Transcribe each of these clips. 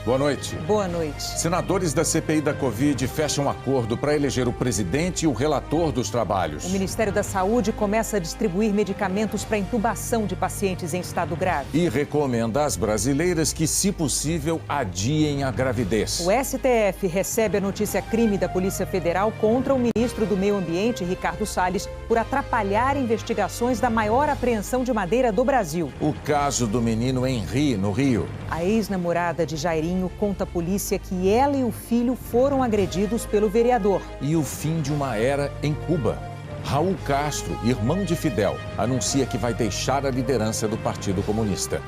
Boa noite. Boa noite. Senadores da CPI da Covid fecham acordo para eleger o presidente e o relator dos trabalhos. O Ministério da Saúde começa a distribuir medicamentos para intubação de pacientes em estado grave. E recomenda às brasileiras que, se possível, adiem a gravidez. O STF recebe a notícia crime da Polícia Federal contra o ministro do Meio Ambiente, Ricardo Salles, por atrapalhar investigações da maior apreensão de madeira do Brasil. O caso do menino Henri, no Rio. A ex-namorada de Jairinho conta à polícia que ela e o filho foram agredidos pelo vereador. E o fim de uma era em Cuba. Raul Castro, irmão de Fidel, anuncia que vai deixar a liderança do Partido Comunista.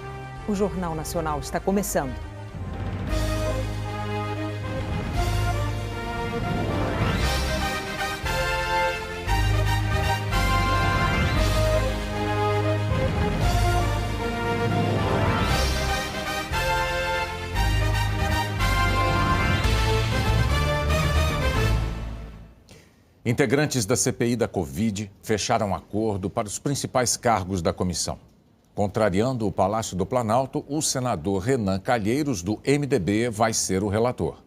O Jornal Nacional está começando. Integrantes da CPI da Covid fecharam acordo para os principais cargos da comissão. Contrariando o Palácio do Planalto, o senador Renan Calheiros, do MDB, vai ser o relator.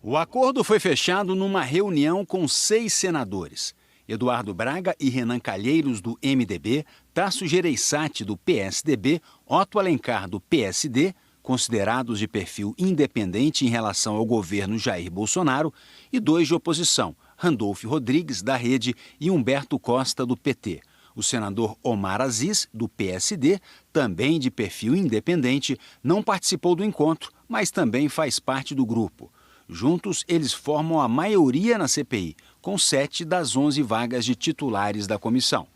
O acordo foi fechado numa reunião com 6 senadores. Eduardo Braga e Renan Calheiros, do MDB, Tasso Gereissati, do PSDB, Otto Alencar, do PSD, considerados de perfil independente em relação ao governo Jair Bolsonaro, e 2 de oposição, Randolfo Rodrigues, da Rede, e Humberto Costa, do PT. O senador Omar Aziz, do PSD, também de perfil independente, não participou do encontro, mas também faz parte do grupo. Juntos, eles formam a maioria na CPI, com 7 das 11 vagas de titulares da comissão,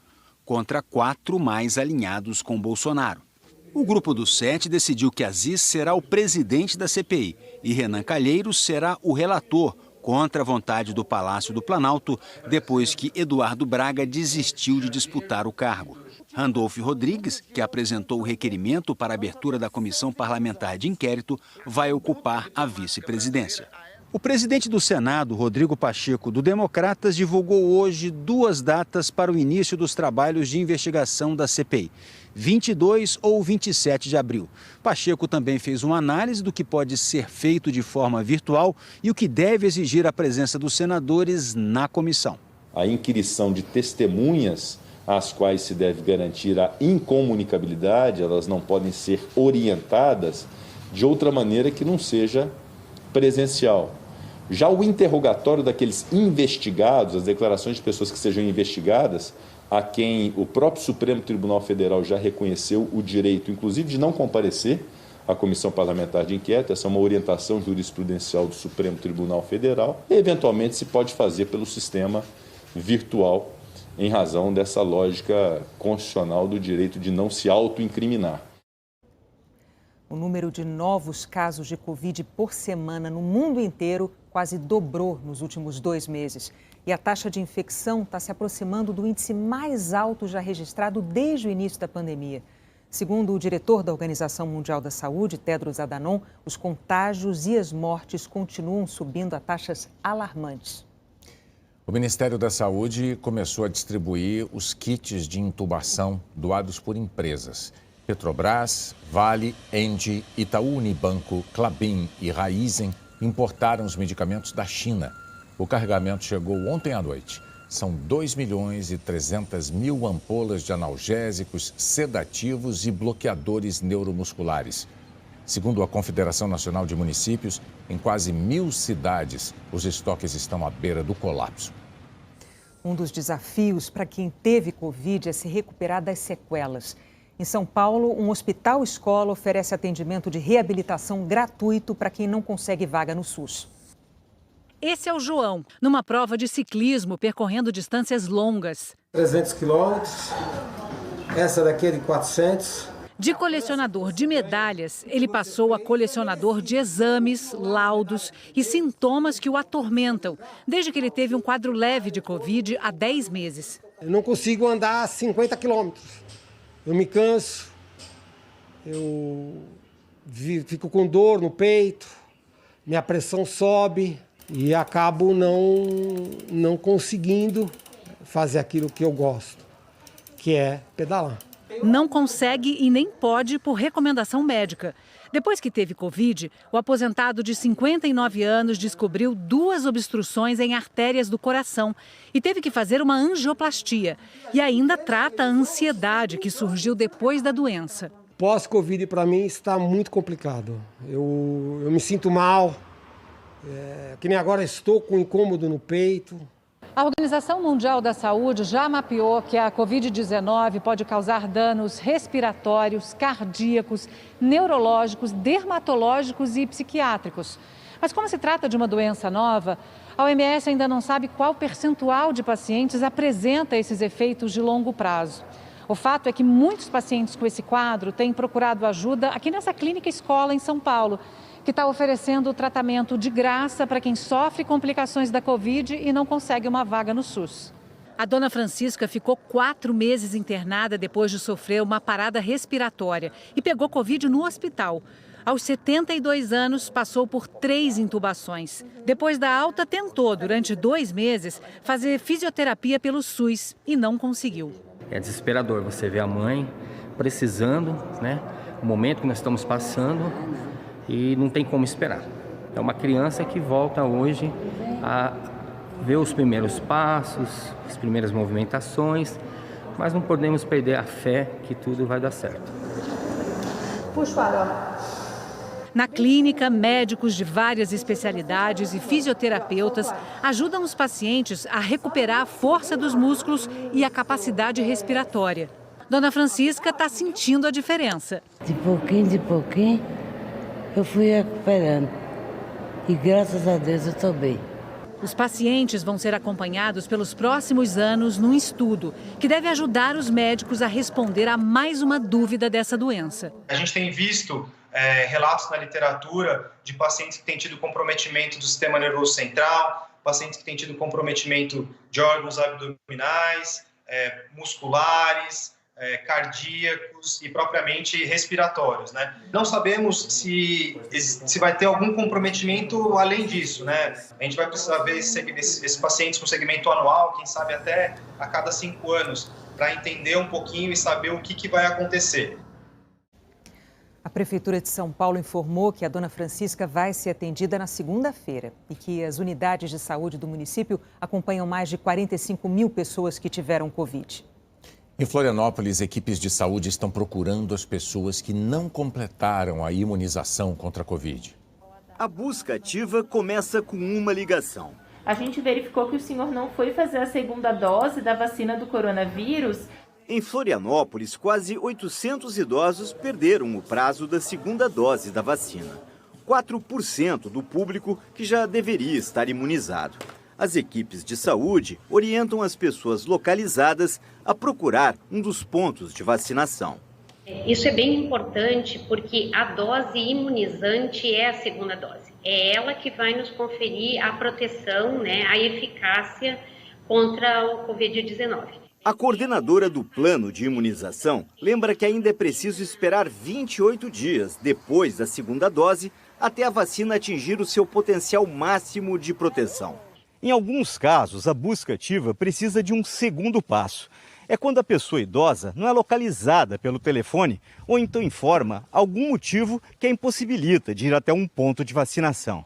contra 4 mais alinhados com Bolsonaro. O grupo dos 7 decidiu que Aziz será o presidente da CPI e Renan Calheiros será o relator, contra a vontade do Palácio do Planalto, depois que Eduardo Braga desistiu de disputar o cargo. Randolfo Rodrigues, que apresentou o requerimento para a abertura da Comissão Parlamentar de Inquérito, vai ocupar a vice-presidência. O presidente do Senado, Rodrigo Pacheco, do Democratas, divulgou hoje 2 datas para o início dos trabalhos de investigação da CPI, 22 ou 27 de abril. Pacheco também fez uma análise do que pode ser feito de forma virtual e o que deve exigir a presença dos senadores na comissão. A inquirição de testemunhas às quais se deve garantir a incomunicabilidade, elas não podem ser orientadas de outra maneira que não seja presencial. Já o interrogatório daqueles investigados, as declarações de pessoas que sejam investigadas, a quem o próprio Supremo Tribunal Federal já reconheceu o direito, inclusive, de não comparecer à Comissão Parlamentar de Inquérito, essa é uma orientação jurisprudencial do Supremo Tribunal Federal, e, eventualmente, se pode fazer pelo sistema virtual, em razão dessa lógica constitucional do direito de não se autoincriminar. O número de novos casos de Covid por semana no mundo inteiro quase dobrou nos últimos 2 meses. E a taxa de infecção está se aproximando do índice mais alto já registrado desde o início da pandemia. Segundo o diretor da Organização Mundial da Saúde, Tedros Adhanom, os contágios e as mortes continuam subindo a taxas alarmantes. O Ministério da Saúde começou a distribuir os kits de intubação doados por empresas. Petrobras, Vale, Engie, Itaú Unibanco, Klabin e Raizen importaram os medicamentos da China. O carregamento chegou ontem à noite. São 2.300.000 ampolas de analgésicos, sedativos e bloqueadores neuromusculares. Segundo a Confederação Nacional de Municípios, em quase 1.000 cidades, os estoques estão à beira do colapso. Um dos desafios para quem teve Covid é se recuperar das sequelas. Em São Paulo, um hospital-escola oferece atendimento de reabilitação gratuito para quem não consegue vaga no SUS. Esse é o João, numa prova de ciclismo, percorrendo distâncias longas. 300 quilômetros, essa daqui é de 400. De colecionador de medalhas, ele passou a colecionador de exames, laudos e sintomas que o atormentam, desde que ele teve um quadro leve de Covid há 10 meses. Eu não consigo andar 50 quilômetros. Eu me canso, eu fico com dor no peito, minha pressão sobe e acabo não conseguindo fazer aquilo que eu gosto, que é pedalar. Não consegue e nem pode por recomendação médica. Depois que teve Covid, o aposentado de 59 anos descobriu 2 obstruções em artérias do coração e teve que fazer uma angioplastia. E ainda trata a ansiedade que surgiu depois da doença. Pós-Covid, para mim, está muito complicado. Eu me sinto mal, que nem agora estou com incômodo no peito. A Organização Mundial da Saúde já mapeou que a Covid-19 pode causar danos respiratórios, cardíacos, neurológicos, dermatológicos e psiquiátricos. Mas como se trata de uma doença nova, a OMS ainda não sabe qual percentual de pacientes apresenta esses efeitos de longo prazo. O fato é que muitos pacientes com esse quadro têm procurado ajuda aqui nessa clínica escola em São Paulo, que está oferecendo tratamento de graça para quem sofre complicações da Covid e não consegue uma vaga no SUS. A dona Francisca ficou 4 meses internada depois de sofrer uma parada respiratória e pegou Covid no hospital. Aos 72 anos, passou por 3 intubações. Depois da alta, tentou, durante 2 meses, fazer fisioterapia pelo SUS e não conseguiu. É desesperador você ver a mãe precisando, né? O momento que nós estamos passando e não tem como esperar. É uma criança que volta hoje a ver os primeiros passos, as primeiras movimentações, mas não podemos perder a fé que tudo vai dar certo. Puxa, na clínica, médicos de várias especialidades e fisioterapeutas ajudam os pacientes a recuperar a força dos músculos e a capacidade respiratória. Dona Francisca está sentindo a diferença. De pouquinho, eu fui recuperando. E graças a Deus eu estou bem. Os pacientes vão ser acompanhados pelos próximos anos num estudo que deve ajudar os médicos a responder a mais uma dúvida dessa doença. A gente tem visto relatos na literatura de pacientes que têm tido comprometimento do sistema nervoso central, pacientes que têm tido comprometimento de órgãos abdominais, musculares, cardíacos e propriamente respiratórios, né? Não sabemos se vai ter algum comprometimento além disso, né? A gente vai precisar ver esses pacientes com segmento anual, quem sabe até a cada 5 anos, para entender um pouquinho e saber o que vai acontecer. A Prefeitura de São Paulo informou que a dona Francisca vai ser atendida na segunda-feira e que as unidades de saúde do município acompanham mais de 45 mil pessoas que tiveram Covid. Em Florianópolis, equipes de saúde estão procurando as pessoas que não completaram a imunização contra a Covid. A busca ativa começa com uma ligação. A gente verificou que o senhor não foi fazer a segunda dose da vacina do coronavírus. Em Florianópolis, quase 800 idosos perderam o prazo da segunda dose da vacina. 4% do público que já deveria estar imunizado. As equipes de saúde orientam as pessoas localizadas a procurar um dos pontos de vacinação. Isso é bem importante porque a dose imunizante é a segunda dose. É ela que vai nos conferir a proteção, a eficácia contra o Covid-19. A coordenadora do plano de imunização lembra que ainda é preciso esperar 28 dias depois da segunda dose até a vacina atingir o seu potencial máximo de proteção. Em alguns casos, a busca ativa precisa de um segundo passo. É quando a pessoa idosa não é localizada pelo telefone ou então informa algum motivo que a impossibilita de ir até um ponto de vacinação.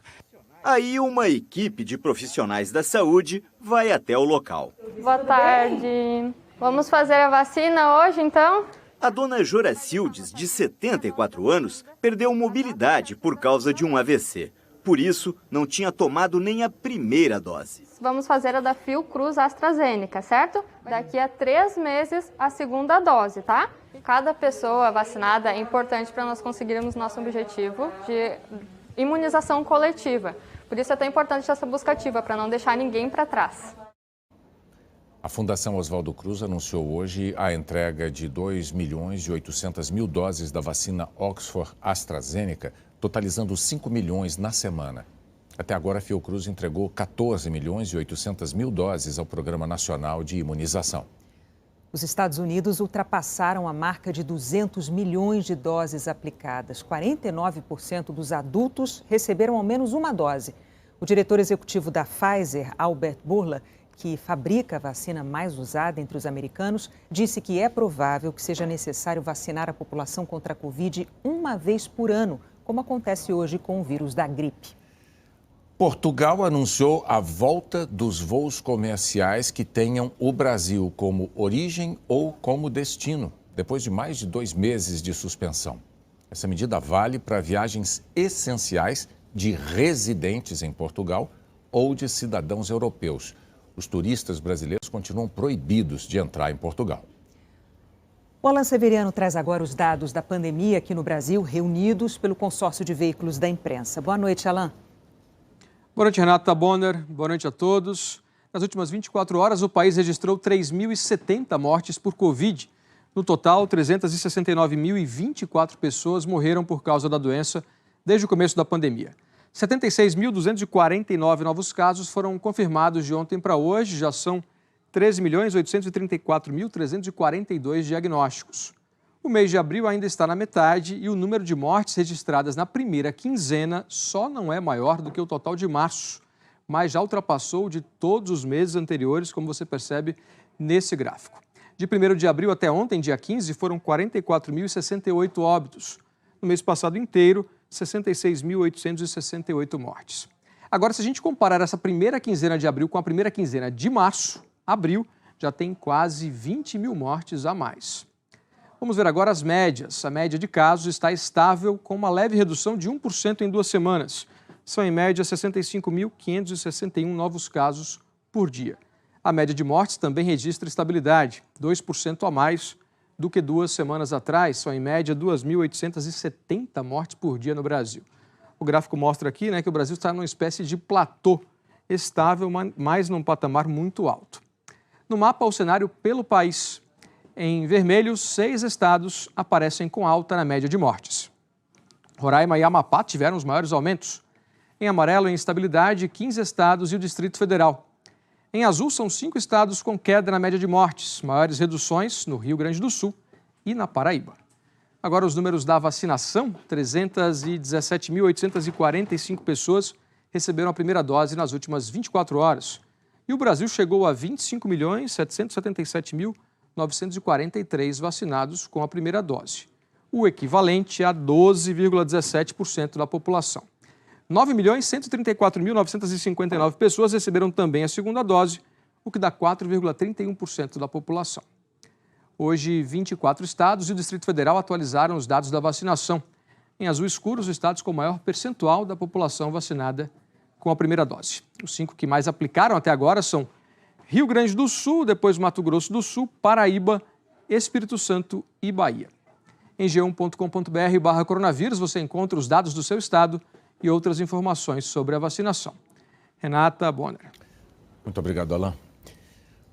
Aí uma equipe de profissionais da saúde vai até o local. Boa tarde. Vamos fazer a vacina hoje, então? A dona Joracildes, de 74 anos, perdeu mobilidade por causa de um AVC. Por isso, não tinha tomado nem a primeira dose. Vamos fazer a da Fiocruz AstraZeneca, certo? Daqui a 3 meses, a segunda dose, tá? Cada pessoa vacinada é importante para nós conseguirmos nosso objetivo de imunização coletiva. Por isso é tão importante essa busca ativa, para não deixar ninguém para trás. A Fundação Oswaldo Cruz anunciou hoje a entrega de 2.800.000 doses da vacina Oxford AstraZeneca, totalizando 5 milhões na semana. Até agora, a Fiocruz entregou 14.800.000 doses ao Programa Nacional de Imunização. Os Estados Unidos ultrapassaram a marca de 200 milhões de doses aplicadas. 49% dos adultos receberam ao menos uma dose. O diretor executivo da Pfizer, Albert Bourla, que fabrica a vacina mais usada entre os americanos, disse que é provável que seja necessário vacinar a população contra a Covid uma vez por ano, como acontece hoje com o vírus da gripe. Portugal anunciou a volta dos voos comerciais que tenham o Brasil como origem ou como destino, depois de mais de 2 meses de suspensão. Essa medida vale para viagens essenciais de residentes em Portugal ou de cidadãos europeus. Os turistas brasileiros continuam proibidos de entrar em Portugal. O Alan Severiano traz agora os dados da pandemia aqui no Brasil, reunidos pelo consórcio de veículos da imprensa. Boa noite, Alan. Boa noite, Renata Bonner. Boa noite a todos. Nas últimas 24 horas, o país registrou 3.070 mortes por Covid. No total, 369.024 pessoas morreram por causa da doença desde o começo da pandemia. 76.249 novos casos foram confirmados de ontem para hoje. Já são 13.834.342 diagnósticos. O mês de abril ainda está na metade e o número de mortes registradas na primeira quinzena só não é maior do que o total de março, mas já ultrapassou de todos os meses anteriores, como você percebe nesse gráfico. De 1º de abril até ontem, dia 15, foram 44.068 óbitos. No mês passado inteiro, 66.868 mortes. Agora, se a gente comparar essa primeira quinzena de abril com a primeira quinzena de março, abril já tem quase 20 mil mortes a mais. Vamos ver agora as médias. A média de casos está estável, com uma leve redução de 1% em 2 semanas. São, em média, 65.561 novos casos por dia. A média de mortes também registra estabilidade, 2% a mais do que 2 semanas atrás. São, em média, 2.870 mortes por dia no Brasil. O gráfico mostra aqui, que o Brasil está numa espécie de platô, estável, mas num patamar muito alto. No mapa, o cenário pelo país. Em vermelho, 6 estados aparecem com alta na média de mortes. Roraima e Amapá tiveram os maiores aumentos. Em amarelo, em estabilidade, 15 estados e o Distrito Federal. Em azul, são 5 estados com queda na média de mortes, maiores reduções no Rio Grande do Sul e na Paraíba. Agora, os números da vacinação: 317.845 pessoas receberam a primeira dose nas últimas 24 horas. E o Brasil chegou a 25.777.943 vacinados com a primeira dose, o equivalente a 12,17% da população. 9.134.959 pessoas receberam também a segunda dose, o que dá 4,31% da população. Hoje, 24 estados e o Distrito Federal atualizaram os dados da vacinação. Em azul escuro, os estados com maior percentual da população vacinada com a primeira dose. Os 5 que mais aplicaram até agora são Rio Grande do Sul, depois Mato Grosso do Sul, Paraíba, Espírito Santo e Bahia. Em g1.com.br/coronavírus você encontra os dados do seu estado e outras informações sobre a vacinação. Renata Bonner. Muito obrigado, Alan.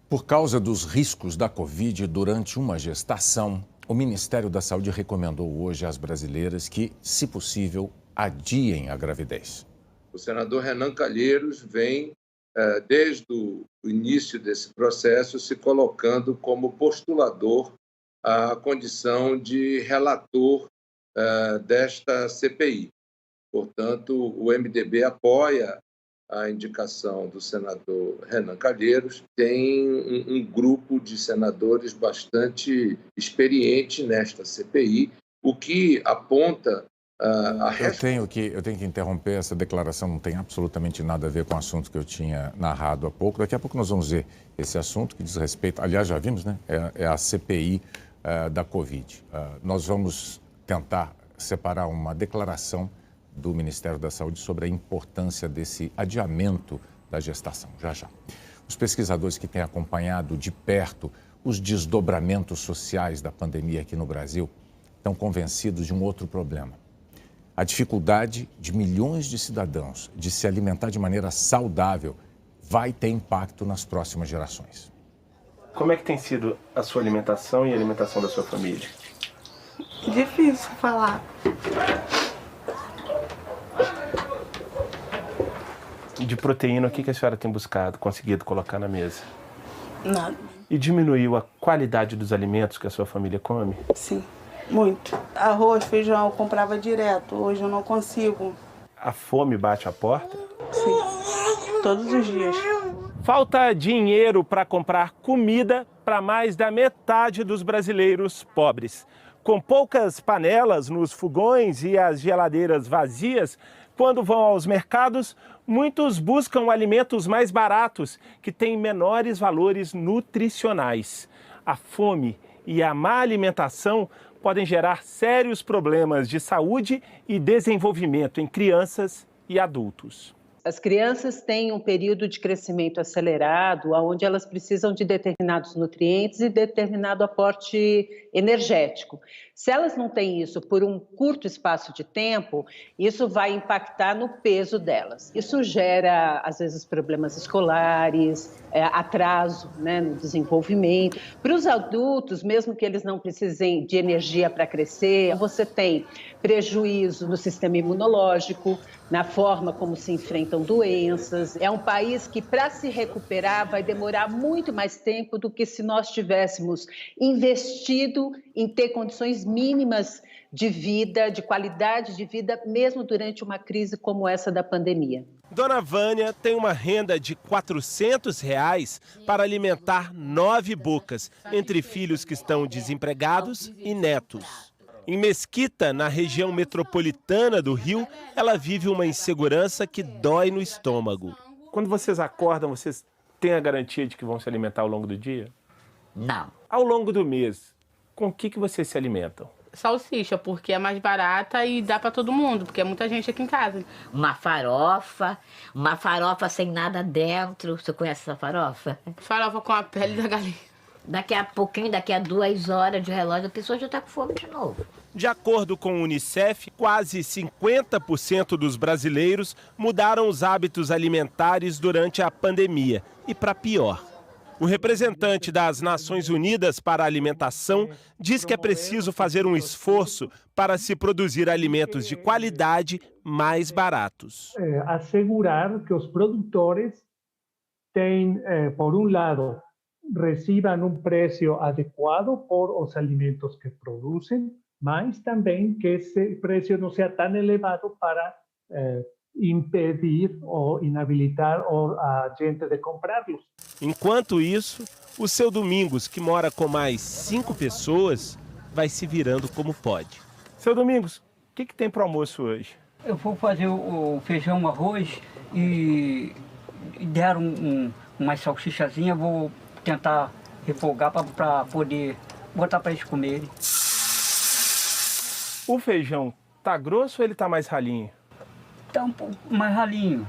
Por causa dos riscos da Covid durante uma gestação, o Ministério da Saúde recomendou hoje às brasileiras que, se possível, adiem a gravidez. O senador Renan Calheiros vem, desde o início desse processo, se colocando como postulador à condição de relator desta CPI. Portanto, o MDB apoia a indicação do senador Renan Calheiros. Tem um grupo de senadores bastante experiente nesta CPI, o que aponta a Eu tenho que interromper essa declaração, não tem absolutamente nada a ver com o assunto que eu tinha narrado há pouco. Daqui a pouco nós vamos ver esse assunto que diz respeito, aliás, já vimos, é a CPI da Covid. Nós vamos tentar separar uma declaração do Ministério da Saúde sobre a importância desse adiamento da gestação, já. Os pesquisadores que têm acompanhado de perto os desdobramentos sociais da pandemia aqui no Brasil estão convencidos de um outro problema. A dificuldade de milhões de cidadãos de se alimentar de maneira saudável vai ter impacto nas próximas gerações. Como é que tem sido a sua alimentação e a alimentação da sua família? Difícil falar. De proteína, o que a senhora tem conseguido colocar na mesa? Nada. E diminuiu a qualidade dos alimentos que a sua família come? Sim, muito. Arroz, feijão, eu comprava direto. Hoje eu não consigo. A fome bate a porta? Sim, todos os dias. Falta dinheiro para comprar comida para mais da metade dos brasileiros pobres. Com poucas panelas nos fogões e as geladeiras vazias, quando vão aos mercados, muitos buscam alimentos mais baratos, que têm menores valores nutricionais. A fome e a má alimentação podem gerar sérios problemas de saúde e desenvolvimento em crianças e adultos. As crianças têm um período de crescimento acelerado, onde elas precisam de determinados nutrientes e determinado aporte energético. Se elas não têm isso por um curto espaço de tempo, isso vai impactar no peso delas. Isso gera, às vezes, problemas escolares, atraso, no desenvolvimento. Para os adultos, mesmo que eles não precisem de energia para crescer, você tem prejuízo no sistema imunológico, na forma como se enfrentam doenças. É um país que, para se recuperar, vai demorar muito mais tempo do que se nós tivéssemos investido em ter condições mínimas de vida, de qualidade de vida, mesmo durante uma crise como essa da pandemia. Dona Vânia tem uma renda de R$ 400 para alimentar 9 bocas, entre filhos que estão desempregados e netos. Em Mesquita, na região metropolitana do Rio, ela vive uma insegurança que dói no estômago. Quando vocês acordam, vocês têm a garantia de que vão se alimentar ao longo do dia? Não. Ao longo do mês, com o que vocês se alimentam? Salsicha, porque é mais barata e dá para todo mundo, porque é muita gente aqui em casa. Uma farofa sem nada dentro. Você conhece essa farofa? Farofa com a pele da galinha. Daqui a pouquinho, daqui a 2 horas de relógio, a pessoa já está com fome de novo. De acordo com o Unicef, quase 50% dos brasileiros mudaram os hábitos alimentares durante a pandemia, e para pior. O representante das Nações Unidas para a Alimentação diz que é preciso fazer um esforço para se produzir alimentos de qualidade mais baratos. Assegurar que os produtores têm, por um lado, recibam um preço adequado por os alimentos que produzem, mas também que esse preço não seja tão elevado para impedir ou inabilitar a gente de comprá-los. Enquanto isso, o seu Domingos, que mora com mais 5 pessoas, vai se virando como pode. Seu Domingos, o que tem para o almoço hoje? Eu vou fazer o feijão, arroz e deram umas salsichazinhas, vou tentar refogar para poder botar para eles comerem. O feijão tá grosso ou ele tá mais ralinho? Tá um pouco mais ralinho.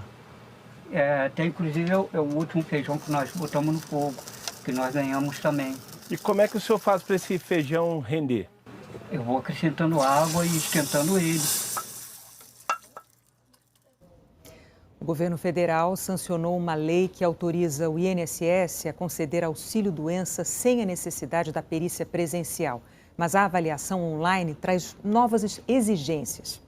Até inclusive é o último feijão que nós botamos no fogo, que nós ganhamos também. E como é que o senhor faz para esse feijão render? Eu vou acrescentando água e esquentando ele. O governo federal sancionou uma lei que autoriza o INSS a conceder auxílio-doença sem a necessidade da perícia presencial. Mas a avaliação online traz novas exigências.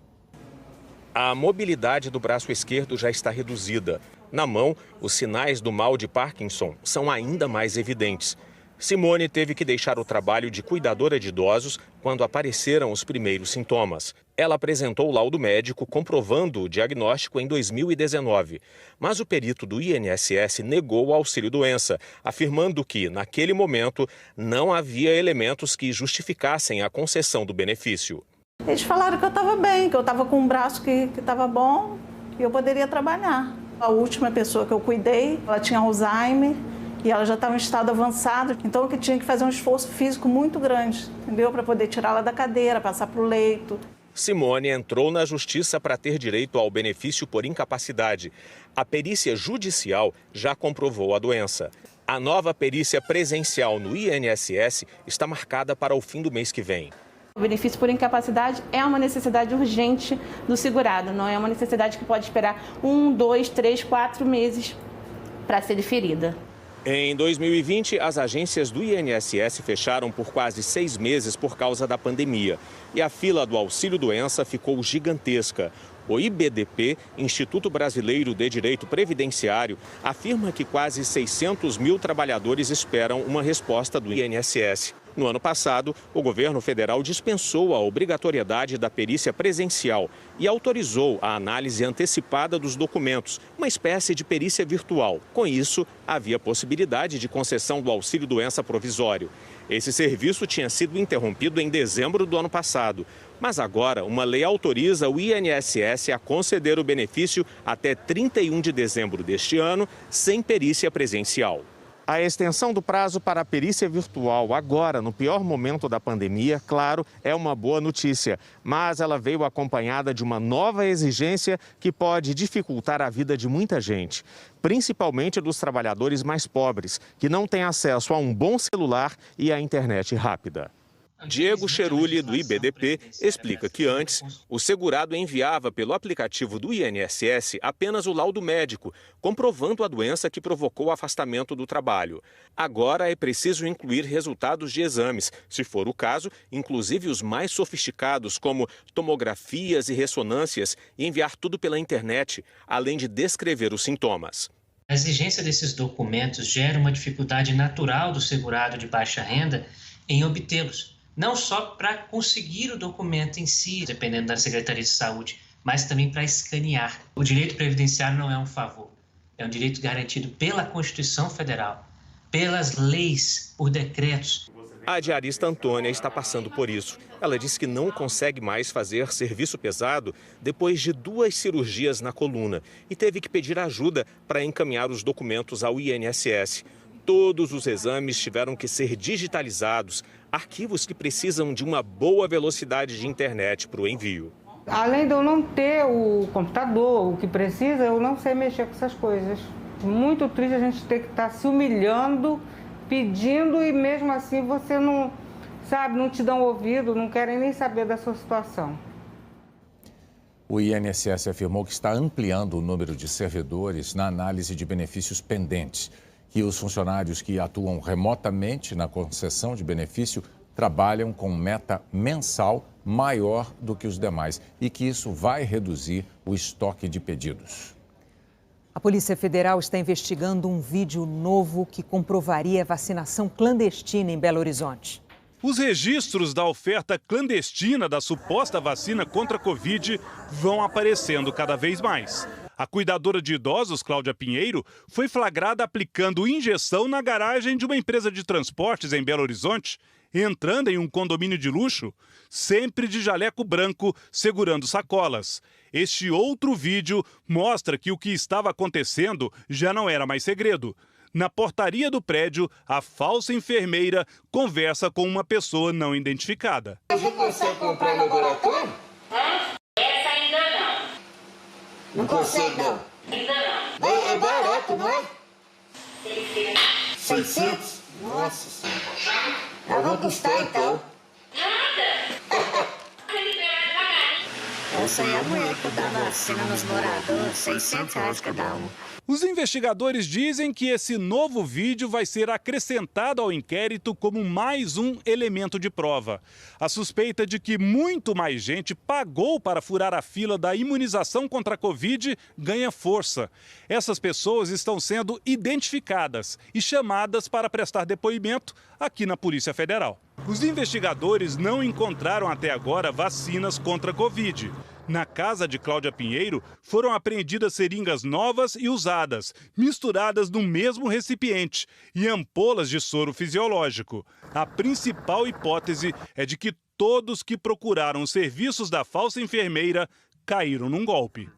A mobilidade do braço esquerdo já está reduzida. Na mão, os sinais do mal de Parkinson são ainda mais evidentes. Simone teve que deixar o trabalho de cuidadora de idosos quando apareceram os primeiros sintomas. Ela apresentou o laudo médico comprovando o diagnóstico em 2019. Mas o perito do INSS negou o auxílio-doença, afirmando que, naquele momento, não havia elementos que justificassem a concessão do benefício. Eles falaram que eu estava bem, que eu estava com um braço que estava bom e eu poderia trabalhar. A última pessoa que eu cuidei, ela tinha Alzheimer e ela já estava em estado avançado, então eu tinha que fazer um esforço físico muito grande, entendeu? Para poder tirá-la da cadeira, passar para o leito. Simone entrou na justiça para ter direito ao benefício por incapacidade. A perícia judicial já comprovou a doença. A nova perícia presencial no INSS está marcada para o fim do mês que vem. O benefício por incapacidade é uma necessidade urgente do segurado, não é uma necessidade que pode esperar 1, 2, 3, 4 meses para ser deferida. Em 2020, as agências do INSS fecharam por quase 6 meses por causa da pandemia. E a fila do auxílio-doença ficou gigantesca. O IBDP, Instituto Brasileiro de Direito Previdenciário, afirma que quase 600 mil trabalhadores esperam uma resposta do INSS. No ano passado, o governo federal dispensou a obrigatoriedade da perícia presencial e autorizou a análise antecipada dos documentos, uma espécie de perícia virtual. Com isso, havia possibilidade de concessão do auxílio-doença provisório. Esse serviço tinha sido interrompido em dezembro do ano passado, mas agora uma lei autoriza o INSS a conceder o benefício até 31 de dezembro deste ano, sem perícia presencial. A extensão do prazo para a perícia virtual agora, no pior momento da pandemia, claro, é uma boa notícia, mas ela veio acompanhada de uma nova exigência que pode dificultar a vida de muita gente, principalmente dos trabalhadores mais pobres, que não têm acesso a um bom celular e à internet rápida. Diego Cheruli, do IBDP, explica que antes, o segurado enviava pelo aplicativo do INSS apenas o laudo médico, comprovando a doença que provocou o afastamento do trabalho. Agora é preciso incluir resultados de exames, se for o caso, inclusive os mais sofisticados, como tomografias e ressonâncias, e enviar tudo pela internet, além de descrever os sintomas. A exigência desses documentos gera uma dificuldade natural do segurado de baixa renda em obtê-los. Não só para conseguir o documento em si, dependendo da Secretaria de Saúde, mas também para escanear. O direito previdenciário não é um favor, é um direito garantido pela Constituição Federal, pelas leis, por decretos. A diarista Antônia está passando por isso. Ela diz que não consegue mais fazer serviço pesado depois de 2 cirurgias na coluna e teve que pedir ajuda para encaminhar os documentos ao INSS. Todos os exames tiveram que ser digitalizados, arquivos que precisam de uma boa velocidade de internet para o envio. Além de eu não ter o computador, o que precisa, eu não sei mexer com essas coisas. Muito triste a gente ter que estar se humilhando, pedindo e mesmo assim você não, sabe, não te dão ouvido, não querem nem saber da sua situação. O INSS afirmou que está ampliando o número de servidores na análise de benefícios pendentes, que os funcionários que atuam remotamente na concessão de benefício trabalham com meta mensal maior do que os demais e que isso vai reduzir o estoque de pedidos. A Polícia Federal está investigando um vídeo novo que comprovaria a vacinação clandestina em Belo Horizonte. Os registros da oferta clandestina da suposta vacina contra a Covid vão aparecendo cada vez mais. A cuidadora de idosos, Cláudia Pinheiro, foi flagrada aplicando injeção na garagem de uma empresa de transportes em Belo Horizonte, entrando em um condomínio de luxo, sempre de jaleco branco, segurando sacolas. Este outro vídeo mostra que o que estava acontecendo já não era mais segredo. Na portaria do prédio, a falsa enfermeira conversa com uma pessoa não identificada. Você consegue comprar no laboratório? Essa ainda não. Não consegue, não? Ainda não. É barato, não é? 600. 600? Nossa Senhora. Eu vou custar, então. Nada. Essa aí é a mulher que dá vacina nos moradores, R$600 cada um. Os investigadores dizem que esse novo vídeo vai ser acrescentado ao inquérito como mais um elemento de prova. A suspeita de que muito mais gente pagou para furar a fila da imunização contra a Covid ganha força. Essas pessoas estão sendo identificadas e chamadas para prestar depoimento aqui na Polícia Federal. Os investigadores não encontraram até agora vacinas contra a Covid. Na casa de Cláudia Pinheiro, foram apreendidas seringas novas e usadas, misturadas no mesmo recipiente, e ampolas de soro fisiológico. A principal hipótese é de que todos que procuraram os serviços da falsa enfermeira caíram num golpe.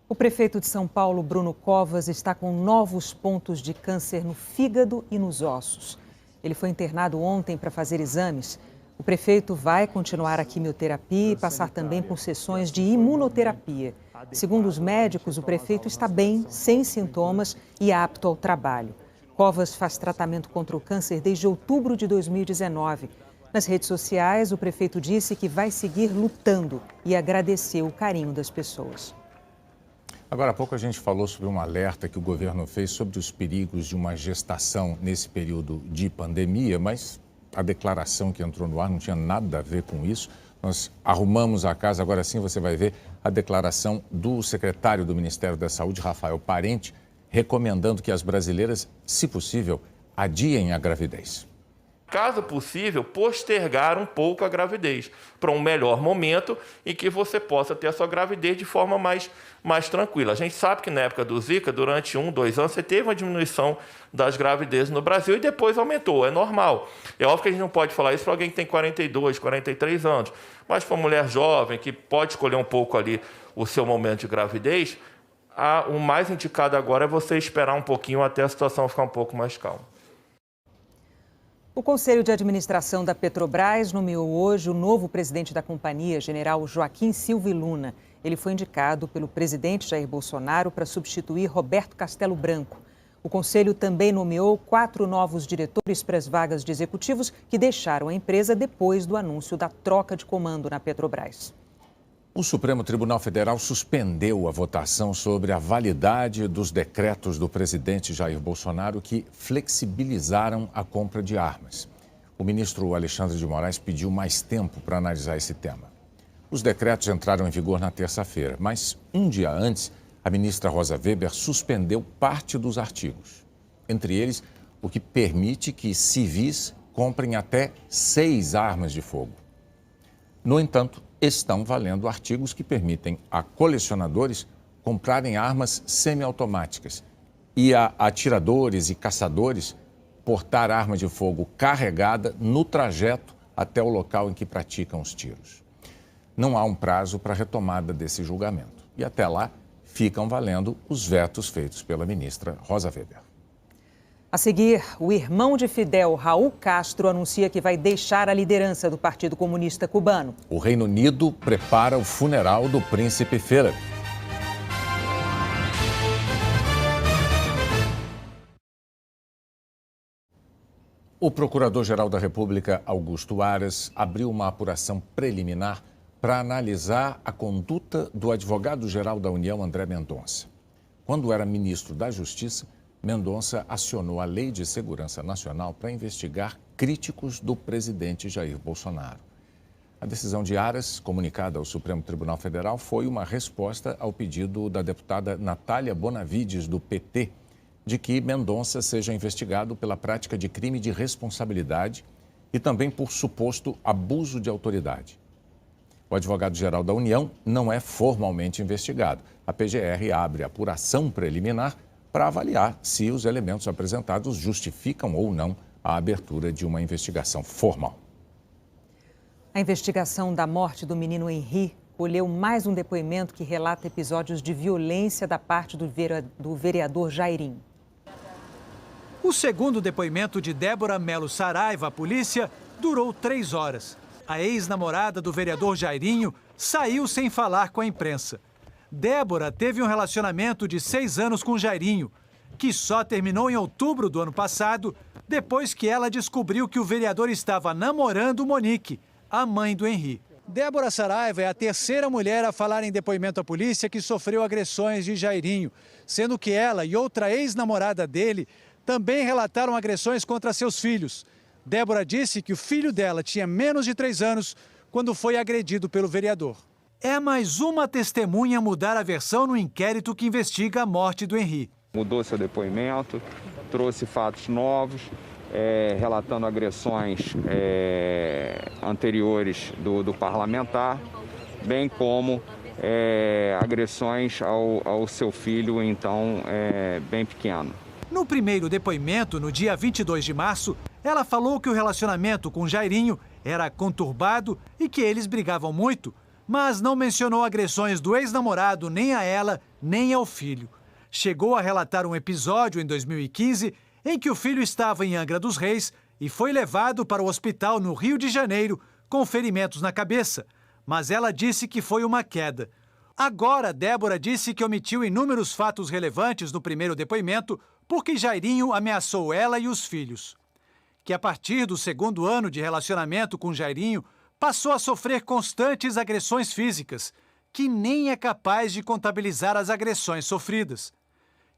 O prefeito de São Paulo, Bruno Covas, está com novos pontos de câncer no fígado e nos ossos. Ele foi internado ontem para fazer exames. O prefeito vai continuar a quimioterapia e passar também por sessões de imunoterapia. Segundo os médicos, o prefeito está bem, sem sintomas e apto ao trabalho. Covas faz tratamento contra o câncer desde outubro de 2019. Nas redes sociais, o prefeito disse que vai seguir lutando e agradeceu o carinho das pessoas. Agora há pouco a gente falou sobre um alerta que o governo fez sobre os perigos de uma gestação nesse período de pandemia, mas a declaração que entrou no ar não tinha nada a ver com isso. Nós arrumamos a casa, agora sim você vai ver a declaração do secretário do Ministério da Saúde, Rafael Parente, recomendando que as brasileiras, se possível, adiem a gravidez. Caso possível, postergar um pouco a gravidez para um melhor momento em que você possa ter a sua gravidez de forma mais tranquila. A gente sabe que na época do Zika, durante 1, 2 anos, você teve uma diminuição das gravidezes no Brasil e depois aumentou, é normal. É óbvio que a gente não pode falar isso para alguém que tem 42, 43 anos, mas para uma mulher jovem que pode escolher um pouco ali o seu momento de gravidez, o mais indicado agora é você esperar um pouquinho até a situação ficar um pouco mais calma. O Conselho de Administração da Petrobras nomeou hoje o novo presidente da companhia, general Joaquim Silva Luna. Ele foi indicado pelo presidente Jair Bolsonaro para substituir Roberto Castelo Branco. O Conselho também nomeou 4 novos diretores para as vagas de executivos que deixaram a empresa depois do anúncio da troca de comando na Petrobras. O Supremo Tribunal Federal suspendeu a votação sobre a validade dos decretos do presidente Jair Bolsonaro que flexibilizaram a compra de armas. O ministro Alexandre de Moraes pediu mais tempo para analisar esse tema. Os decretos entraram em vigor na terça-feira, mas um dia antes, a ministra Rosa Weber suspendeu parte dos artigos. Entre eles, o que permite que civis comprem até 6 armas de fogo. No entanto, estão valendo artigos que permitem a colecionadores comprarem armas semiautomáticas e a atiradores e caçadores portar arma de fogo carregada no trajeto até o local em que praticam os tiros. Não há um prazo para a retomada desse julgamento e até lá ficam valendo os vetos feitos pela ministra Rosa Weber. A seguir, o irmão de Fidel, Raul Castro, anuncia que vai deixar a liderança do Partido Comunista Cubano. O Reino Unido prepara o funeral do príncipe Philip. O Procurador-Geral da República, Augusto Aras, abriu uma apuração preliminar para analisar a conduta do advogado-geral da União, André Mendonça. Quando era ministro da Justiça, Mendonça acionou a Lei de Segurança Nacional para investigar críticos do presidente Jair Bolsonaro. A decisão de Aras, comunicada ao Supremo Tribunal Federal, foi uma resposta ao pedido da deputada Natália Bonavides, do PT, de que Mendonça seja investigado pela prática de crime de responsabilidade e também por suposto abuso de autoridade. O advogado-geral da União não é formalmente investigado. A PGR abre apuração preliminar para avaliar se os elementos apresentados justificam ou não a abertura de uma investigação formal. A investigação da morte do menino Henri colheu mais um depoimento que relata episódios de violência da parte do vereador Jairinho. O segundo depoimento de Débora Melo Saraiva à polícia durou 3 horas. A ex-namorada do vereador Jairinho saiu sem falar com a imprensa. Débora teve um relacionamento de 6 anos com Jairinho, que só terminou em outubro do ano passado, depois que ela descobriu que o vereador estava namorando Monique, a mãe do Henri. Débora Saraiva é a terceira mulher a falar em depoimento à polícia que sofreu agressões de Jairinho, sendo que ela e outra ex-namorada dele também relataram agressões contra seus filhos. Débora disse que o filho dela tinha menos de 3 anos quando foi agredido pelo vereador. É mais uma testemunha a mudar a versão no inquérito que investiga a morte do Henri. Mudou seu depoimento, trouxe fatos novos, relatando agressões anteriores do parlamentar, bem como agressões ao seu filho, então, bem pequeno. No primeiro depoimento, no dia 22 de março, ela falou que o relacionamento com Jairinho era conturbado e que eles brigavam muito, mas não mencionou agressões do ex-namorado nem a ela, nem ao filho. Chegou a relatar um episódio em 2015 em que o filho estava em Angra dos Reis e foi levado para o hospital no Rio de Janeiro com ferimentos na cabeça, mas ela disse que foi uma queda. Agora, Débora disse que omitiu inúmeros fatos relevantes no primeiro depoimento porque Jairinho ameaçou ela e os filhos. Que a partir do segundo ano de relacionamento com Jairinho, passou a sofrer constantes agressões físicas, que nem é capaz de contabilizar as agressões sofridas.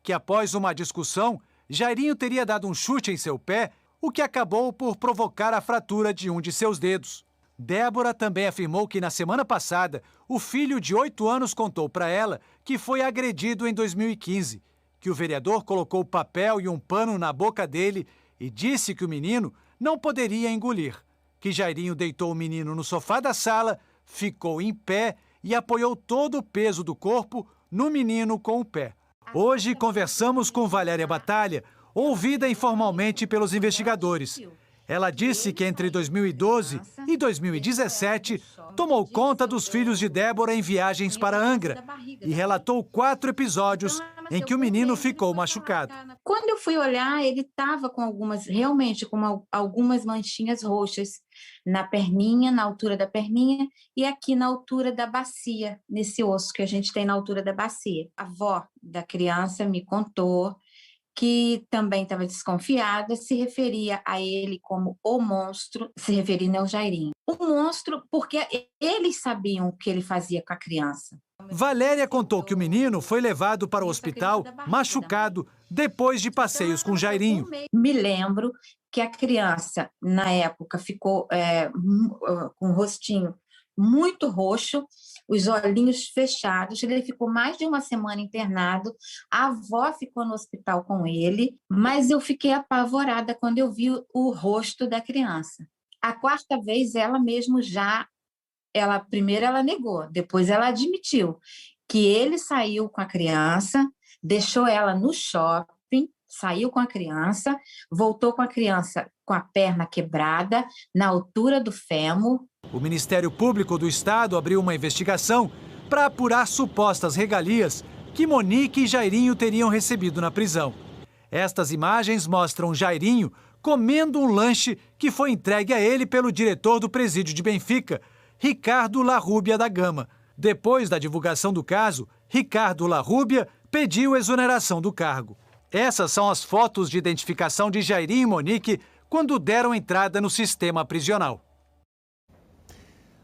Que após uma discussão, Jairinho teria dado um chute em seu pé, o que acabou por provocar a fratura de um de seus dedos. Débora também afirmou que na semana passada, o filho de 8 anos contou para ela que foi agredido em 2015, que o vereador colocou papel e um pano na boca dele e disse que o menino não poderia engolir que Jairinho deitou o menino no sofá da sala, ficou em pé e apoiou todo o peso do corpo no menino com o pé. Hoje conversamos com Valéria Batalha, ouvida informalmente pelos investigadores. Ela disse que entre 2012 e 2017 tomou conta dos filhos de Débora em viagens para Angra e relatou 4 episódios em que o menino ficou machucado. Quando eu fui olhar, ele estava com algumas manchinhas roxas na perninha, na altura da perninha e aqui na altura da bacia, nesse osso que a gente tem na altura da bacia. A avó da criança me contou que também estava desconfiada, se referia a ele como o monstro, se referindo ao Jairinho. O monstro, porque eles sabiam o que ele fazia com a criança. Valéria contou que o menino foi levado para o hospital machucado depois de passeios com Jairinho. Me lembro que a criança, na época, ficou com o rostinho muito roxo, os olhinhos fechados, ele ficou mais de uma semana internado, a avó ficou no hospital com ele, mas eu fiquei apavorada quando eu vi o rosto da criança. A 4ª vez, ela mesmo primeiro ela negou, depois ela admitiu que ele saiu com a criança, deixou ela no shopping, saiu com a criança, voltou com a criança com a perna quebrada, na altura do fêmur. O Ministério Público do Estado abriu uma investigação para apurar supostas regalias que Monique e Jairinho teriam recebido na prisão. Estas imagens mostram Jairinho comendo um lanche que foi entregue a ele pelo diretor do presídio de Benfica, Ricardo Larrubia da Gama. Depois da divulgação do caso, Ricardo Larrubia pediu exoneração do cargo. Essas são as fotos de identificação de Jairinho e Monique quando deram entrada no sistema prisional.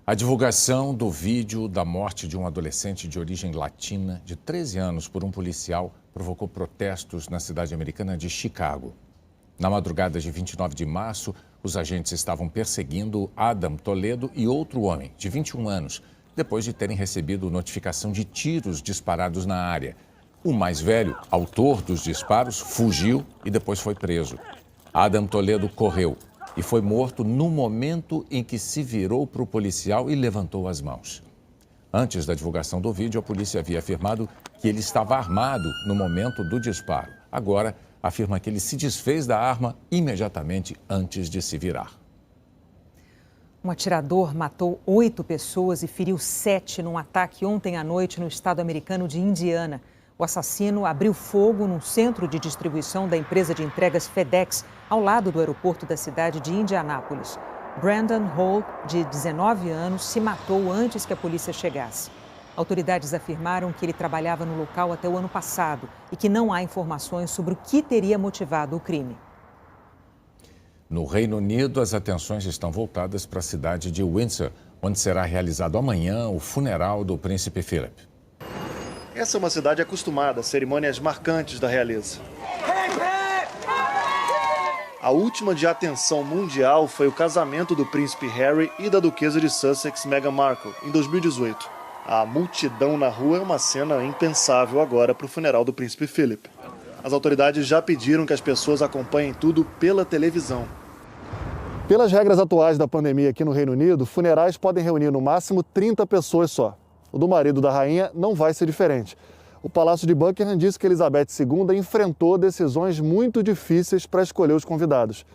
A divulgação do vídeo da morte de um adolescente de origem latina de 13 anos por um policial provocou protestos na cidade americana de Chicago. Na madrugada de 29 de março, os agentes estavam perseguindo Adam Toledo e outro homem, de 21 anos, depois de terem recebido notificação de tiros disparados na área. O mais velho, autor dos disparos, fugiu e depois foi preso. Adam Toledo correu e foi morto no momento em que se virou para o policial e levantou as mãos. Antes da divulgação do vídeo, a polícia havia afirmado que ele estava armado no momento do disparo. Agora, afirma que ele se desfez da arma imediatamente antes de se virar. Um atirador matou 8 pessoas e feriu 7 num ataque ontem à noite no estado americano de Indiana. O assassino abriu fogo num centro de distribuição da empresa de entregas FedEx, ao lado do aeroporto da cidade de Indianápolis. Brandon Hall, de 19 anos, se matou antes que a polícia chegasse. Autoridades afirmaram que ele trabalhava no local até o ano passado e que não há informações sobre o que teria motivado o crime. No Reino Unido, as atenções estão voltadas para a cidade de Windsor, onde será realizado amanhã o funeral do príncipe Philip. Essa é uma cidade acostumada a cerimônias marcantes da realeza. A última de atenção mundial foi o casamento do príncipe Harry e da duquesa de Sussex, Meghan Markle, em 2018. A multidão na rua é uma cena impensável agora para o funeral do príncipe Philip. As autoridades já pediram que as pessoas acompanhem tudo pela televisão. Pelas regras atuais da pandemia aqui no Reino Unido, funerais podem reunir no máximo 30 pessoas só. O do marido da rainha não vai ser diferente. O Palácio de Buckingham disse que Elizabeth II enfrentou decisões muito difíceis para escolher os convidados.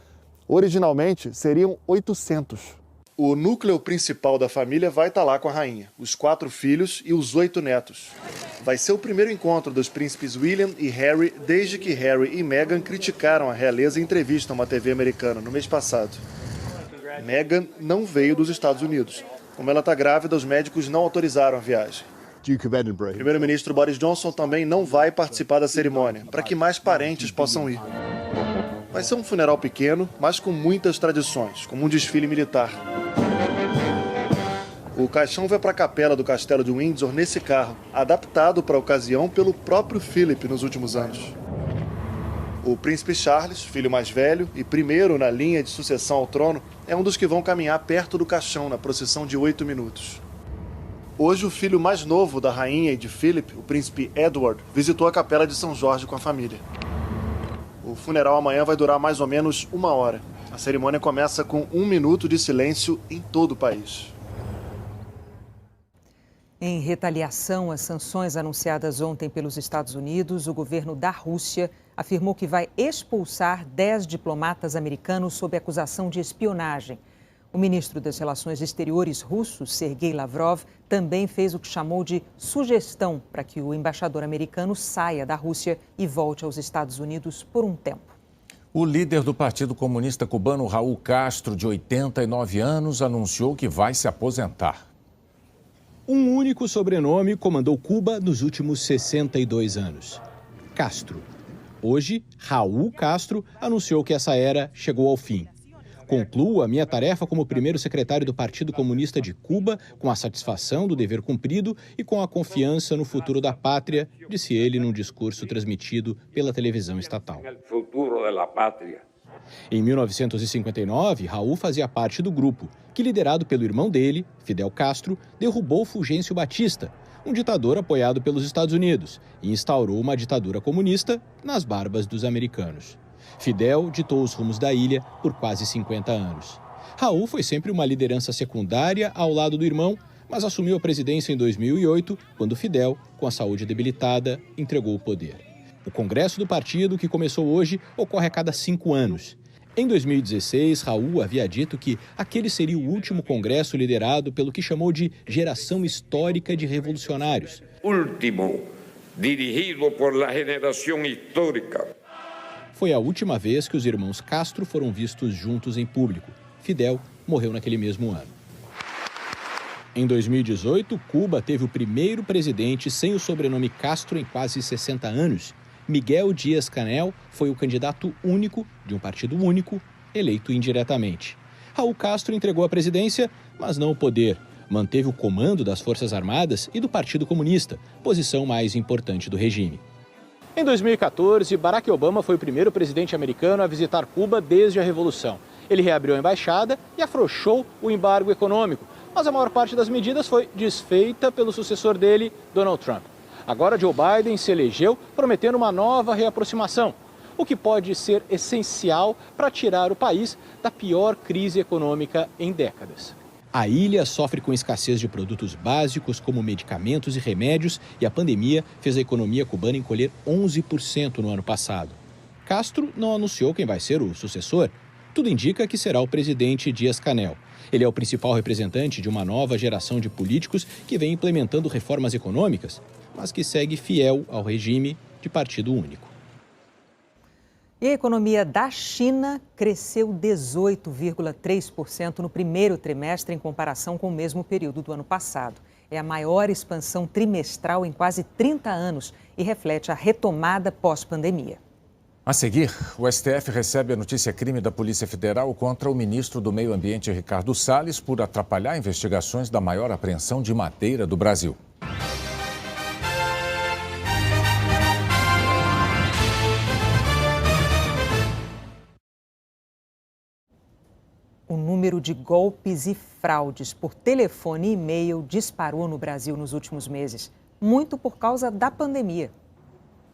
Originalmente, seriam 800. O núcleo principal da família vai estar lá com a rainha, os 4 filhos e os 8 netos. Vai ser o primeiro encontro dos príncipes William e Harry desde que Harry e Meghan criticaram a realeza em entrevista a uma TV americana no mês passado. Meghan não veio dos Estados Unidos. Como ela está grávida, os médicos não autorizaram a viagem. O primeiro-ministro Boris Johnson também não vai participar da cerimônia, para que mais parentes possam ir. Vai ser um funeral pequeno, mas com muitas tradições, como um desfile militar. O caixão vai para a capela do Castelo de Windsor nesse carro, adaptado para a ocasião pelo próprio Philip nos últimos anos. O príncipe Charles, filho mais velho e primeiro na linha de sucessão ao trono, é um dos que vão caminhar perto do caixão na procissão de 8 minutos. Hoje, o filho mais novo da rainha e de Philip, o príncipe Edward, visitou a capela de São Jorge com a família. O funeral amanhã vai durar mais ou menos 1 hora. A A cerimônia começa com 1 minuto de silêncio em todo o país. Em retaliação às sanções anunciadas ontem pelos Estados Unidos, o governo da Rússia afirmou que vai expulsar 10 diplomatas americanos sob acusação de espionagem. O ministro das Relações Exteriores russo, Sergei Lavrov, também fez o que chamou de sugestão para que o embaixador americano saia da Rússia e volte aos Estados Unidos por um tempo. O líder do Partido Comunista Cubano, Raul Castro, de 89 anos, anunciou que vai se aposentar. Um único sobrenome comandou Cuba nos últimos 62 anos: Castro. Hoje, Raul Castro anunciou que essa era chegou ao fim. Concluo a minha tarefa como primeiro secretário do Partido Comunista de Cuba com a satisfação do dever cumprido e com a confiança no futuro da pátria, disse ele num discurso transmitido pela televisão estatal. Em 1959, Raul fazia parte do grupo que, liderado pelo irmão dele, Fidel Castro, derrubou Fulgêncio Batista, um ditador apoiado pelos Estados Unidos, e instaurou uma ditadura comunista nas barbas dos americanos. Fidel ditou os rumos da ilha por quase 50 anos. Raul foi sempre uma liderança secundária ao lado do irmão, mas assumiu a presidência em 2008, quando Fidel, com a saúde debilitada, entregou o poder. O congresso do partido, que começou hoje, ocorre a cada 5 anos. Em 2016, Raul havia dito que aquele seria o último congresso liderado pelo que chamou de geração histórica de revolucionários. Último, dirigido por la generación histórica. Foi a última vez que os irmãos Castro foram vistos juntos em público. Fidel morreu naquele mesmo ano. Em 2018, Cuba teve o primeiro presidente sem o sobrenome Castro em quase 60 anos. Miguel Díaz-Canel foi o candidato único, de um partido único, eleito indiretamente. Raul Castro entregou a presidência, mas não o poder. Manteve o comando das Forças Armadas e do Partido Comunista, posição mais importante do regime. Em 2014, Barack Obama foi o primeiro presidente americano a visitar Cuba desde a Revolução. Ele reabriu a embaixada e afrouxou o embargo econômico, mas a maior parte das medidas foi desfeita pelo sucessor dele, Donald Trump. Agora Joe Biden se elegeu prometendo uma nova reaproximação, o que pode ser essencial para tirar o país da pior crise econômica em décadas. A ilha sofre com escassez de produtos básicos como medicamentos e remédios e a pandemia fez a economia cubana encolher 11% no ano passado. Castro não anunciou quem vai ser o sucessor. Tudo indica que será o presidente Díaz-Canel. Ele é o principal representante de uma nova geração de políticos que vem implementando reformas econômicas, mas que segue fiel ao regime de partido único. E a economia da China cresceu 18,3% no primeiro trimestre em comparação com o mesmo período do ano passado. É a maior expansão trimestral em quase 30 anos e reflete a retomada pós-pandemia. A seguir, o STF recebe a notícia-crime da Polícia Federal contra o ministro do Meio Ambiente, Ricardo Salles, por atrapalhar investigações da maior apreensão de madeira do Brasil. O número de golpes e fraudes por telefone e e-mail disparou no Brasil nos últimos meses, muito por causa da pandemia.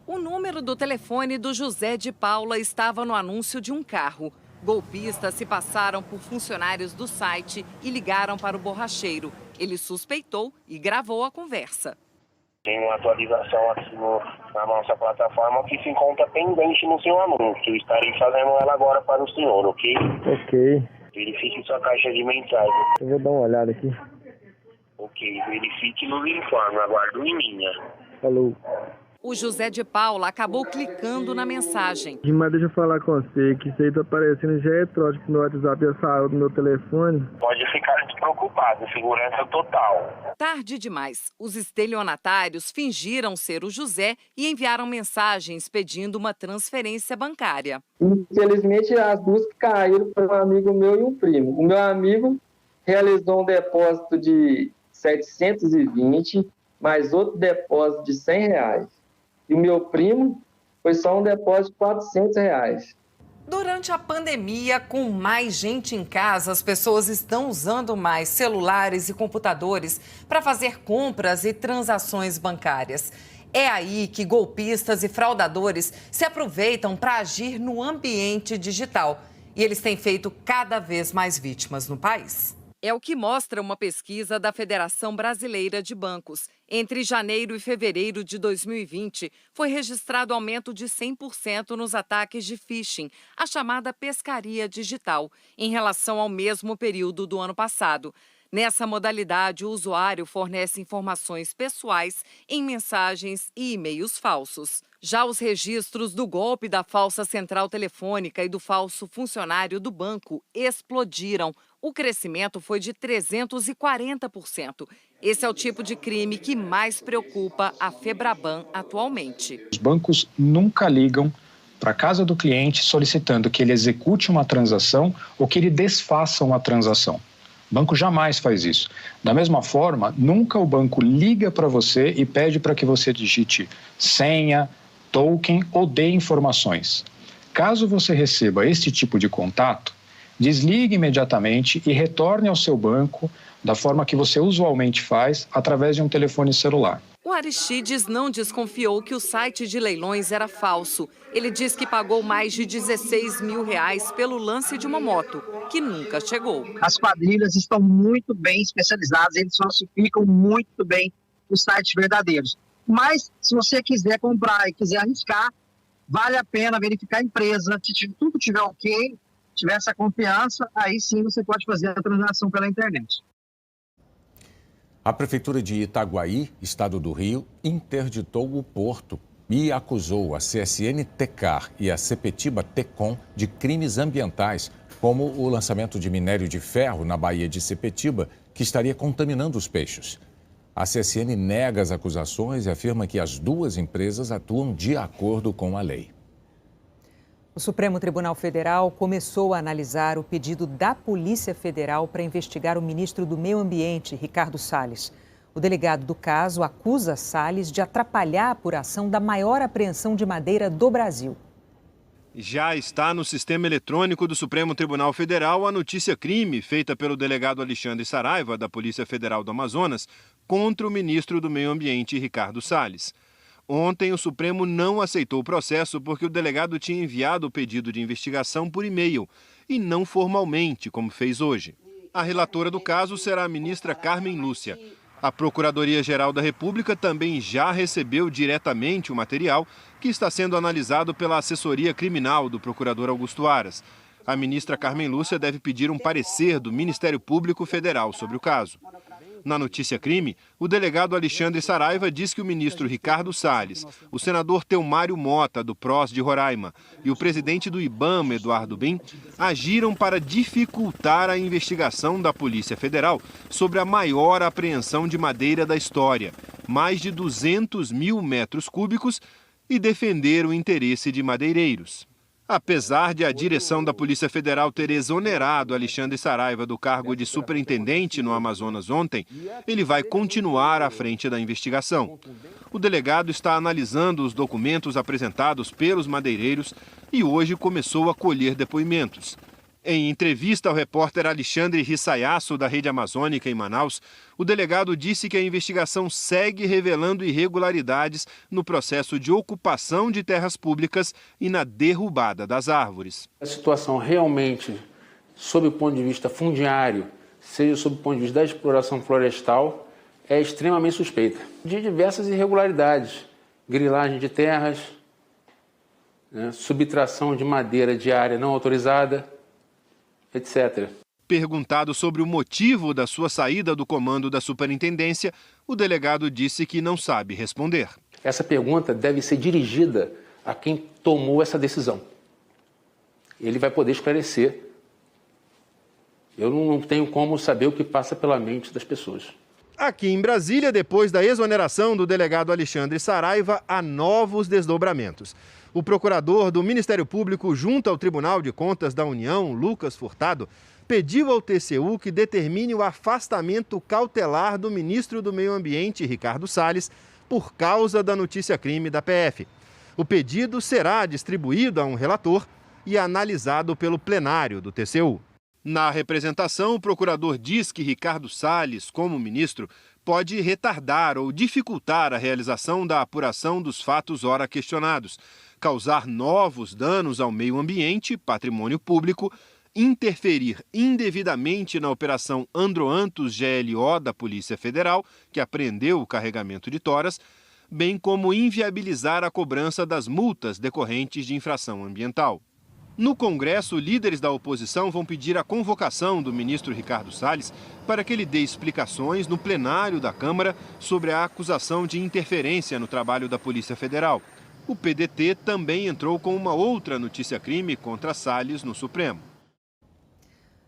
O número do telefone do José de Paula estava no anúncio de um carro. Golpistas se passaram por funcionários do site e ligaram para o borracheiro. Ele suspeitou e gravou a conversa. Tem uma atualização aqui na nossa plataforma que se encontra pendente no seu anúncio. Estarei fazendo ela agora para o senhor, ok? Ok. Verifique sua caixa de mensagem. Eu vou dar uma olhada aqui. Ok, verifique e nos informe. Aguardo em linha. Falou. O José de Paula acabou clicando na mensagem. Mas deixa eu falar com você, que isso aí tá aparecendo já é trote no WhatsApp e essa do meu telefone. Pode ficar despreocupado, segurança total. Tarde demais. Os estelionatários fingiram ser o José e enviaram mensagens pedindo uma transferência bancária. Infelizmente, as duas caíram para um amigo meu e um primo. O meu amigo realizou um depósito de 720, mais outro depósito de R$100. E o meu primo foi só um depósito de R$400. Durante a pandemia, com mais gente em casa, as pessoas estão usando mais celulares e computadores para fazer compras e transações bancárias. É aí que golpistas e fraudadores se aproveitam para agir no ambiente digital. E eles têm feito cada vez mais vítimas no país. É o que mostra uma pesquisa da Federação Brasileira de Bancos. Entre janeiro e fevereiro de 2020, foi registrado aumento de 100% nos ataques de phishing, a chamada pescaria digital, em relação ao mesmo período do ano passado. Nessa modalidade, o usuário fornece informações pessoais em mensagens e e-mails falsos. Já os registros do golpe da falsa central telefônica e do falso funcionário do banco explodiram. O crescimento foi de 340%. Esse é o tipo de crime que mais preocupa a Febraban atualmente. Os bancos nunca ligam para a casa do cliente solicitando que ele execute uma transação ou que ele desfaça uma transação. O banco jamais faz isso. Da mesma forma, nunca o banco liga para você e pede para que você digite senha, token ou dê informações. Caso você receba esse tipo de contato, desligue imediatamente e retorne ao seu banco da forma que você usualmente faz, através de um telefone celular. O Aristides não desconfiou que o site de leilões era falso. Ele diz que pagou mais de R$16 mil pelo lance de uma moto, que nunca chegou. As quadrilhas estão muito bem especializadas, eles falsificam muito bem os sites verdadeiros. Mas, se você quiser comprar e quiser arriscar, vale a pena verificar a empresa. Se tudo estiver ok, tiver essa confiança, aí sim você pode fazer a transação pela internet. A Prefeitura de Itaguaí, Estado do Rio, interditou o porto e acusou a CSN Tecar e a Sepetiba Tecom de crimes ambientais, como o lançamento de minério de ferro na Baía de Sepetiba, que estaria contaminando os peixes. A CSN nega as acusações e afirma que as duas empresas atuam de acordo com a lei. O Supremo Tribunal Federal começou a analisar o pedido da Polícia Federal para investigar o ministro do Meio Ambiente, Ricardo Salles. O delegado do caso acusa Salles de atrapalhar a apuração da maior apreensão de madeira do Brasil. Já está no sistema eletrônico do Supremo Tribunal Federal a notícia crime feita pelo delegado Alexandre Saraiva, da Polícia Federal do Amazonas, contra o ministro do Meio Ambiente, Ricardo Salles. Ontem, o Supremo não aceitou o processo porque o delegado tinha enviado o pedido de investigação por e-mail e não formalmente, como fez hoje. A relatora do caso será a ministra Carmen Lúcia. A Procuradoria-Geral da República também já recebeu diretamente o material que está sendo analisado pela assessoria criminal do procurador Augusto Aras. A ministra Carmen Lúcia deve pedir um parecer do Ministério Público Federal sobre o caso. Na notícia crime, o delegado Alexandre Saraiva diz que o ministro Ricardo Salles, o senador Telmário Mota, do PROS de Roraima, e o presidente do IBAMA, Eduardo Bin, agiram para dificultar a investigação da Polícia Federal sobre a maior apreensão de madeira da história, mais de 200 mil metros cúbicos, e defender o interesse de madeireiros. Apesar de a direção da Polícia Federal ter exonerado Alexandre Saraiva do cargo de superintendente no Amazonas ontem, ele vai continuar à frente da investigação. O delegado está analisando os documentos apresentados pelos madeireiros e hoje começou a colher depoimentos. Em entrevista ao repórter Alexandre Rissayasso, da Rede Amazônica em Manaus, o delegado disse que a investigação segue revelando irregularidades no processo de ocupação de terras públicas e na derrubada das árvores. A situação realmente, sob o ponto de vista fundiário, seja sob o ponto de vista da exploração florestal, é extremamente suspeita. De diversas irregularidades, grilagem de terras, subtração de madeira de área não autorizada, etc. Perguntado sobre o motivo da sua saída do comando da superintendência, o delegado disse que não sabe responder. Essa pergunta deve ser dirigida a quem tomou essa decisão. Ele vai poder esclarecer. Eu não tenho como saber o que passa pela mente das pessoas. Aqui em Brasília, depois da exoneração do delegado Alexandre Saraiva, há novos desdobramentos. O procurador do Ministério Público junto ao Tribunal de Contas da União, Lucas Furtado, pediu ao TCU que determine o afastamento cautelar do ministro do Meio Ambiente, Ricardo Salles, por causa da notícia-crime da PF. O pedido será distribuído a um relator e analisado pelo plenário do TCU. Na representação, o procurador diz que Ricardo Salles, como ministro, pode retardar ou dificultar a realização da apuração dos fatos ora questionados, causar novos danos ao meio ambiente, patrimônio público, interferir indevidamente na Operação Androantos GLO da Polícia Federal, que apreendeu o carregamento de toras, bem como inviabilizar a cobrança das multas decorrentes de infração ambiental. No Congresso, líderes da oposição vão pedir a convocação do ministro Ricardo Salles para que ele dê explicações no plenário da Câmara sobre a acusação de interferência no trabalho da Polícia Federal. O PDT também entrou com uma outra notícia-crime contra Salles no Supremo.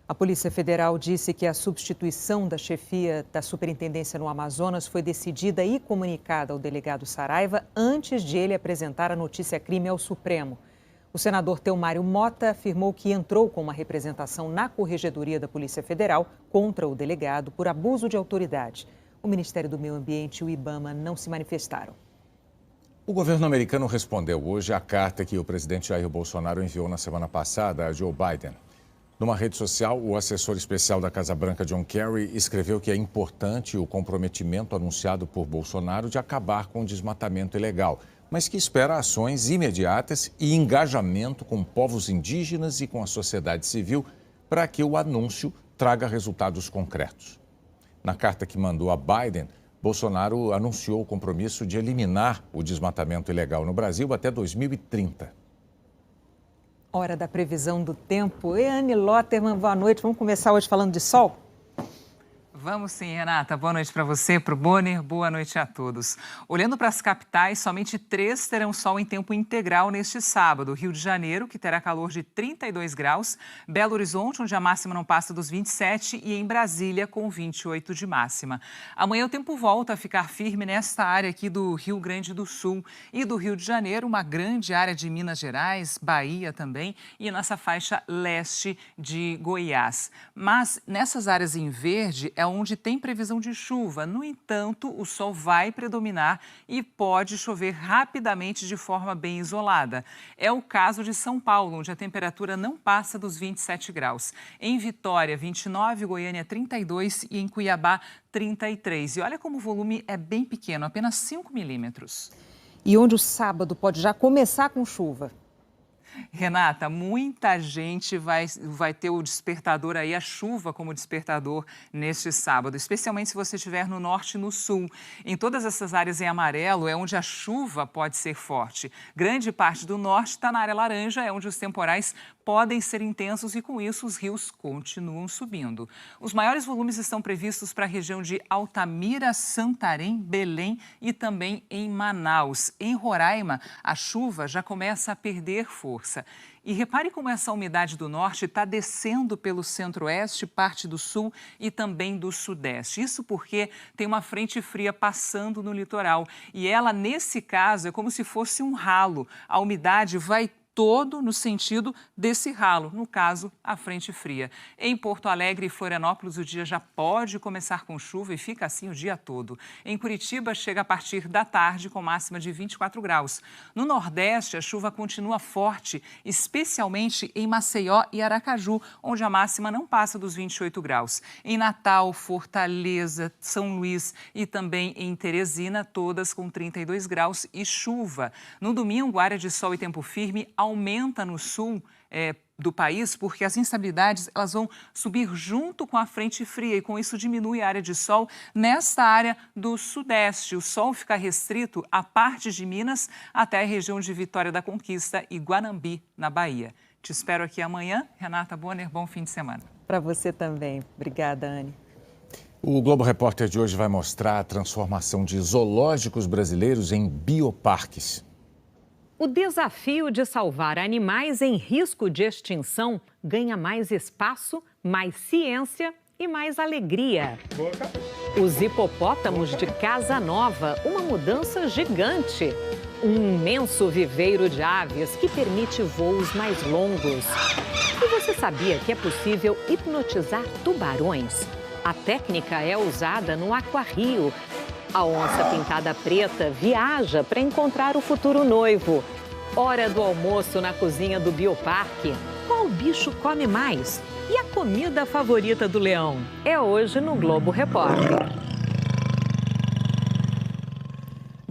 A Polícia Federal disse que a substituição da chefia da Superintendência no Amazonas foi decidida e comunicada ao delegado Saraiva antes de ele apresentar a notícia-crime ao Supremo. O senador Telmário Mota afirmou que entrou com uma representação na Corregedoria da Polícia Federal contra o delegado por abuso de autoridade. O Ministério do Meio Ambiente e o IBAMA não se manifestaram. O governo americano respondeu hoje à carta que o presidente Jair Bolsonaro enviou na semana passada a Joe Biden. Numa rede social, o assessor especial da Casa Branca, John Kerry, escreveu que é importante o comprometimento anunciado por Bolsonaro de acabar com o desmatamento ilegal, mas que espera ações imediatas e engajamento com povos indígenas e com a sociedade civil para que o anúncio traga resultados concretos. Na carta que mandou a Biden, Bolsonaro anunciou o compromisso de eliminar o desmatamento ilegal no Brasil até 2030. Hora da previsão do tempo. Anne Lotterman, boa noite. Vamos começar hoje falando de sol? Vamos sim, Renata. Boa noite para você, para o Bonner. Boa noite a todos. Olhando para as capitais, somente 3 terão sol em tempo integral neste sábado. Rio de Janeiro, que terá calor de 32 graus. Belo Horizonte, onde a máxima não passa dos 27. E em Brasília, com 28 de máxima. Amanhã o tempo volta a ficar firme nesta área aqui do Rio Grande do Sul e do Rio de Janeiro, uma grande área de Minas Gerais, Bahia também, e nessa faixa leste de Goiás. Mas nessas áreas em verde é onde tem previsão de chuva. No entanto, o sol vai predominar e pode chover rapidamente de forma bem isolada. É o caso de São Paulo, onde a temperatura não passa dos 27 graus. Em Vitória, 29, Goiânia, 32 e em Cuiabá, 33. E olha como o volume é bem pequeno, apenas 5 milímetros. E onde o sábado pode já começar com chuva? Renata, muita gente vai ter o despertador aí, a chuva como despertador neste sábado, especialmente se você estiver no norte e no sul. Em todas essas áreas em amarelo é onde a chuva pode ser forte. Grande parte do norte está na área laranja, é onde os temporais podem ser intensos e com isso os rios continuam subindo. Os maiores volumes estão previstos para a região de Altamira, Santarém, Belém e também em Manaus. Em Roraima, a chuva já começa a perder força. E repare como essa umidade do norte está descendo pelo centro-oeste, parte do sul e também do sudeste. Isso porque tem uma frente fria passando no litoral. E ela, nesse caso, é como se fosse um ralo. A umidade vai todo no sentido desse ralo, no caso, a frente fria. Em Porto Alegre e Florianópolis, o dia já pode começar com chuva e fica assim o dia todo. Em Curitiba, chega a partir da tarde com máxima de 24 graus. No Nordeste, a chuva continua forte, especialmente em Maceió e Aracaju, onde a máxima não passa dos 28 graus. Em Natal, Fortaleza, São Luís e também em Teresina, todas com 32 graus e chuva. No domingo, área de sol e tempo firme aumenta no sul do país porque as instabilidades elas vão subir junto com a frente fria e com isso diminui a área de sol nesta área do sudeste. O sol fica restrito a partes de Minas até a região de Vitória da Conquista e Guanambi, na Bahia. Te espero aqui amanhã. Renata Bonner, bom fim de semana. Para você também. Obrigada, Anne. O Globo Repórter de hoje vai mostrar a transformação de zoológicos brasileiros em bioparques. O desafio de salvar animais em risco de extinção ganha mais espaço, mais ciência e mais alegria. Os hipopótamos de Casa Nova, uma mudança gigante. Um imenso viveiro de aves que permite voos mais longos. E você sabia que é possível hipnotizar tubarões? A técnica é usada no Aquário. A onça pintada preta viaja para encontrar o futuro noivo. Hora do almoço na cozinha do Bioparque. Qual bicho come mais? E a comida favorita do leão? É hoje no Globo Repórter.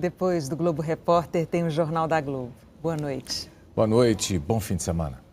depois do Globo Repórter tem o Jornal da Globo. Boa noite. Boa noite, bom fim de semana.